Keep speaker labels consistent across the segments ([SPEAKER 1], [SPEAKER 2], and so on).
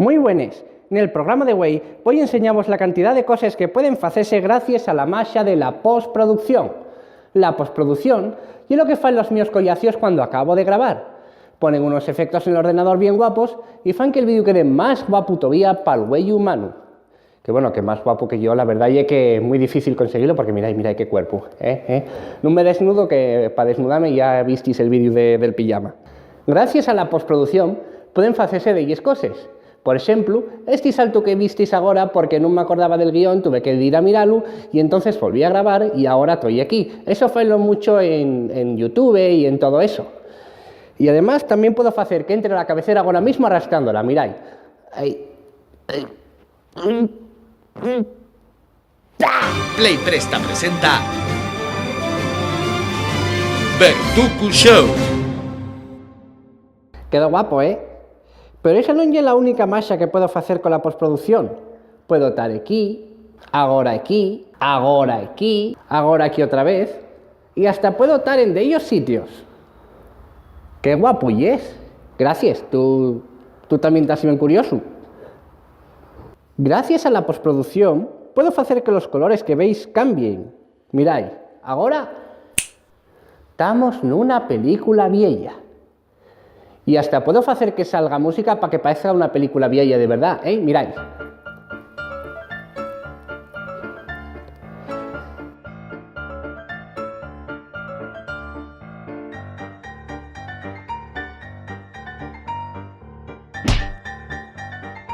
[SPEAKER 1] Muy buenas. En el programa de Way voy a enseñar-vos la cantidad de cosas que pueden hacerse gracias a la magia de la postproducción. La postproducción es lo que fan los míos collacios cuando acabo de grabar. Ponen unos efectos en el ordenador bien guapos y fan que el vídeo quede más guapo todavía para el güey humano. Que bueno, que más guapo que yo, la verdad es que es muy difícil conseguirlo porque miráis qué cuerpo. No me desnudo, que para desnudarme ya visteis el vídeo del pijama. Gracias a la postproducción pueden hacerse de ellas cosas. Por ejemplo, este salto que visteis ahora, porque no me acordaba del guión, tuve que ir a mirarlo y entonces volví a grabar y ahora estoy aquí. Eso fue lo mucho en YouTube y en todo eso. Y además también puedo hacer que entre a la cabecera ahora mismo arrastrándola, miráis.
[SPEAKER 2] Play Presta presenta Bertuku Show.
[SPEAKER 1] Quedó guapo, Pero esa no es la única magia que puedo hacer con la postproducción. Puedo estar aquí, ahora aquí, ahora aquí otra vez, y hasta puedo estar en de ellos sitios. ¡Qué guapo y es! Gracias, tú también estás bien curioso. Gracias a la postproducción puedo hacer que los colores que veis cambien. Miráis, ahora estamos en una película vieja. Y hasta puedo hacer que salga música para que parezca una película vieja de verdad, Miráis.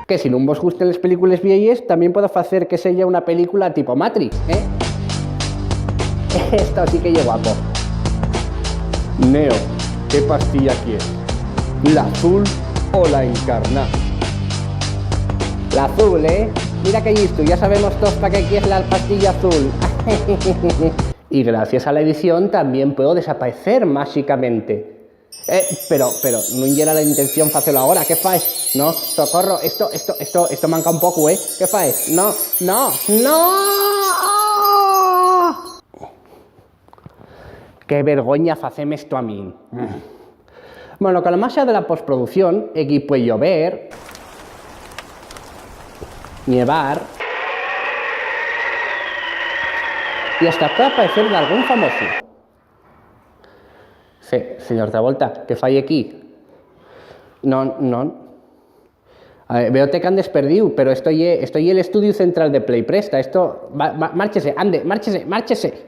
[SPEAKER 1] Que si no os gusten las películas viejas, también puedo hacer que sea una película tipo Matrix, Esto sí que es guapo. Neo, ¿qué pastilla quieres? ¿La azul o la encarnada? La azul, Mira que listo, ya sabemos todos para qué quieres la pastilla azul. Y gracias a la edición también puedo desaparecer mágicamente. Pero no era la intención hacerlo ahora. ¿Qué faes? No, socorro, esto manca un poco, ¿Qué faes? No. Qué vergüenza faceme esto a mí. Bueno, con la magia de la postproducción, aquí puede llover, nevar, y hasta puede aparecer de algún famoso. Sí, señor Travolta, ¿qué falla aquí? No. A ver, veo que han desperdido, pero estoy en el estudio central de Play Presta. Esto, márchese, ande, márchese.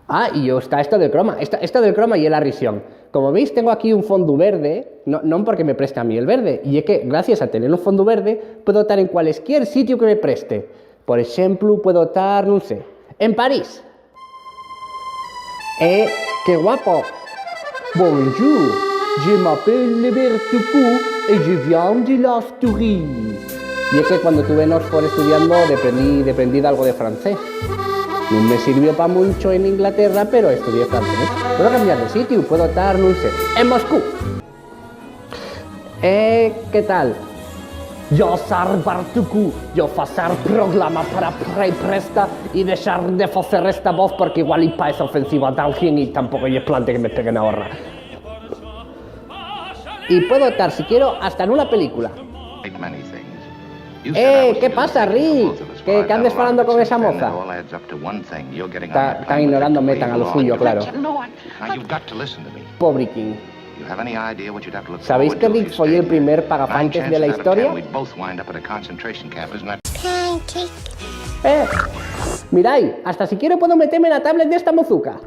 [SPEAKER 1] Ah, y está esto del croma. Esto del croma y la risión. Como veis, tengo aquí un fondo verde, no porque me preste a mí el verde, y es que gracias a tener un fondo verde puedo estar en cualquier sitio que me preste. Por ejemplo, puedo estar, no sé, en París. ¡Qué guapo! Bonjour, je m'appelle Bertuku et je viens de l'Asturias. Y es que cuando estuve en Oxford estudiando aprendí algo de francés. No me sirvió para mucho en Inglaterra, pero estudié francés. Puedo cambiar de sitio, puedo estar, no sé, en Moscú. ¿Qué tal? Yo soy Bertuku, yo hacer programa para Play Presta y dejar de hacer esta voz porque igual y parece ofensiva a alguien y tampoco es plan de que me peguen ahora. Y puedo estar, si quiero, hasta en una película. ¿Qué pasa, Rick? ¿Qué andes falando con esa moza? Están ignorándome tan a lo suyo, claro. Pobre King. ¿Sabéis que Rick fue el primer pagafantes de la historia? Miráis, hasta si quiero puedo meterme en la tablet de esta mozuca.